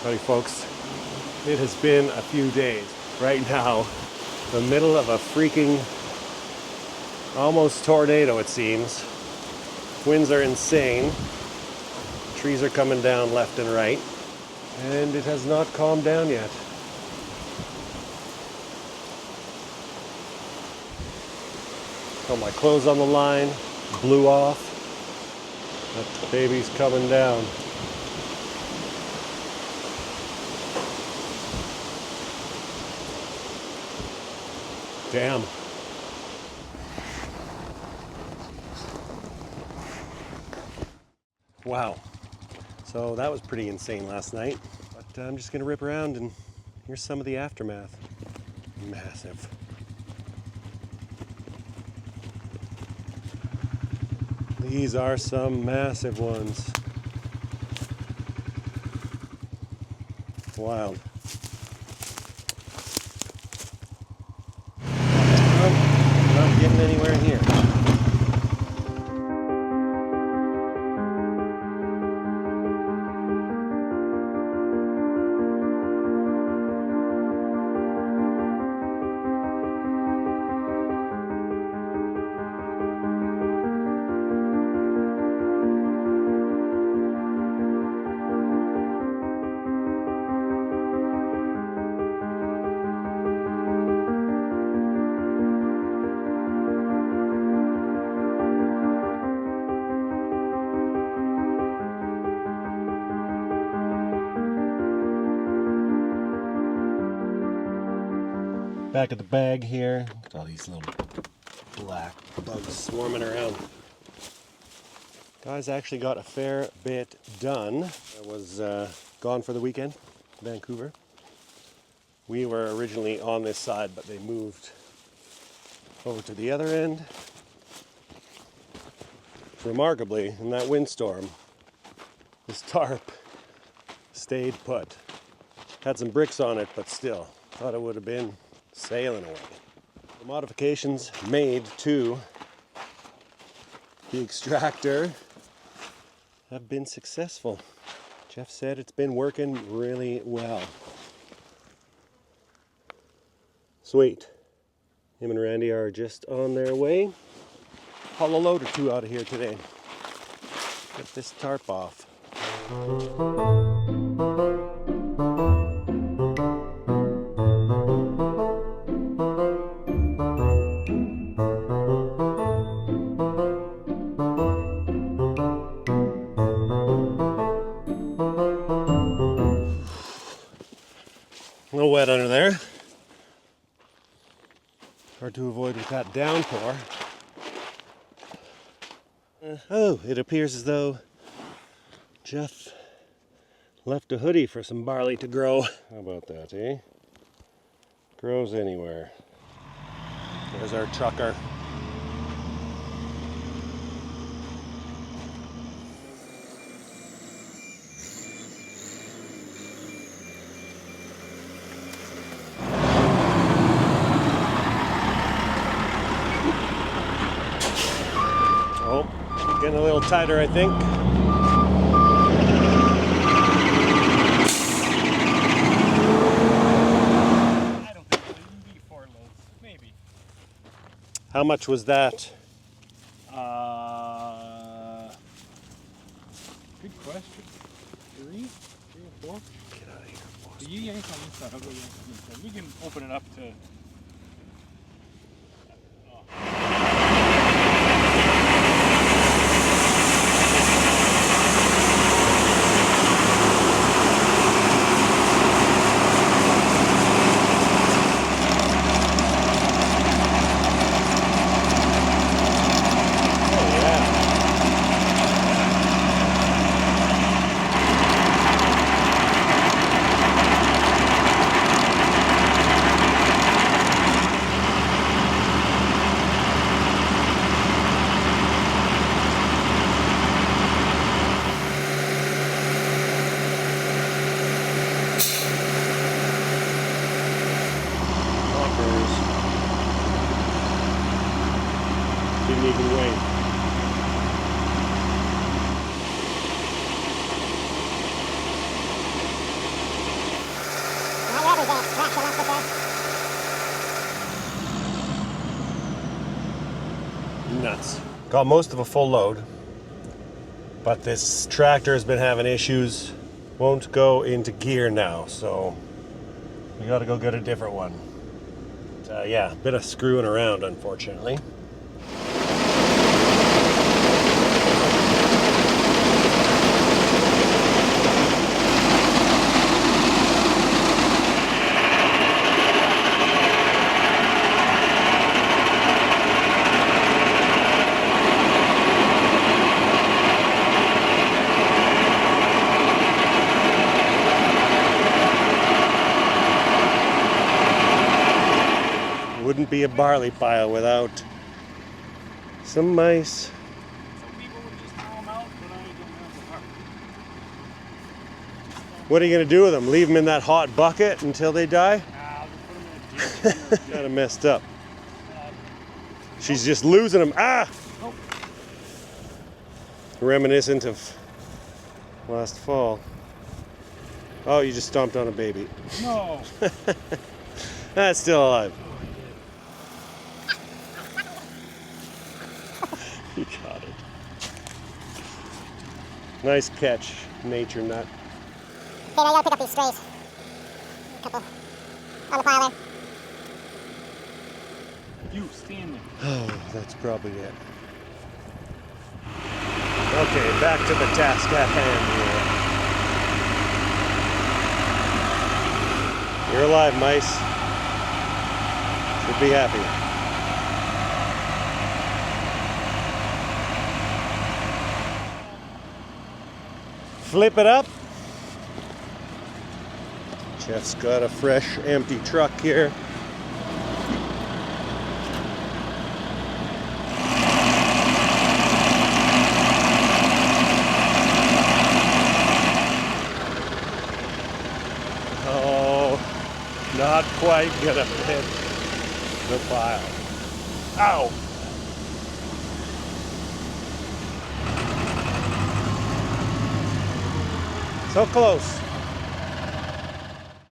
Howdy folks, it has been a few days. Right now, the middle of a freaking almost tornado it seems. Winds are insane, trees are coming down left and right, and it has not calmed down yet. Got my clothes on the line, blew off, that baby's coming down. Damn. Wow. So that was pretty insane last night. But I'm just gonna rip around and here's some of the aftermath. Massive. These are some massive ones. Wild. Not getting anywhere here. Back of the bag here. Look at all these little black bugs swarming around. Guys, actually got a fair bit done. I was gone for the weekend, Vancouver. We were originally on this side, but they moved over to the other end. Remarkably, in that windstorm, this tarp stayed put. Had some bricks on it, but still, thought it would have been sailing away. The modifications made to the extractor have been successful. Jeff said it's been working really well. Sweet. Him and Randy are just on their way. Haul a load or two out of here today. Get this tarp off. A little wet under there. Hard to avoid with that downpour. Oh, it appears as though Jeff left a hoodie for some barley to grow. How about that, eh? Grows anywhere. There's our trucker. Oh, getting a little tighter, I think. How much was that? Good question. Three or four? Get out of here, boss. So you yank on this side, I'll go yank on this side. We can open it up to... Didn't even wait. Nuts. Got most of a full load, but this tractor has been having issues. Won't go into gear now, so we gotta go get a different one. Yeah, a bit of screwing around, unfortunately. Wouldn't be a barley pile without some mice. Some people would just throw them out, but I don't have the heart. What are you going to do with them? Leave them in that hot bucket until they die? I'll just put them in a ditch. Kind of messed up. She's just losing them. Ah! Nope. Reminiscent of last fall. Oh, you just stomped on a baby. No. That's still alive. You got it. Nice catch, nature nut. Okay, now I gotta pick up these strays. A couple on the pile there. You stand there. Oh, that's probably it. Okay, back to the task at hand here. You're alive, mice. Should be happy. Flip it up. Jeff's got a fresh, empty truck here. Oh, not quite gonna fit the pile. Ow! So close.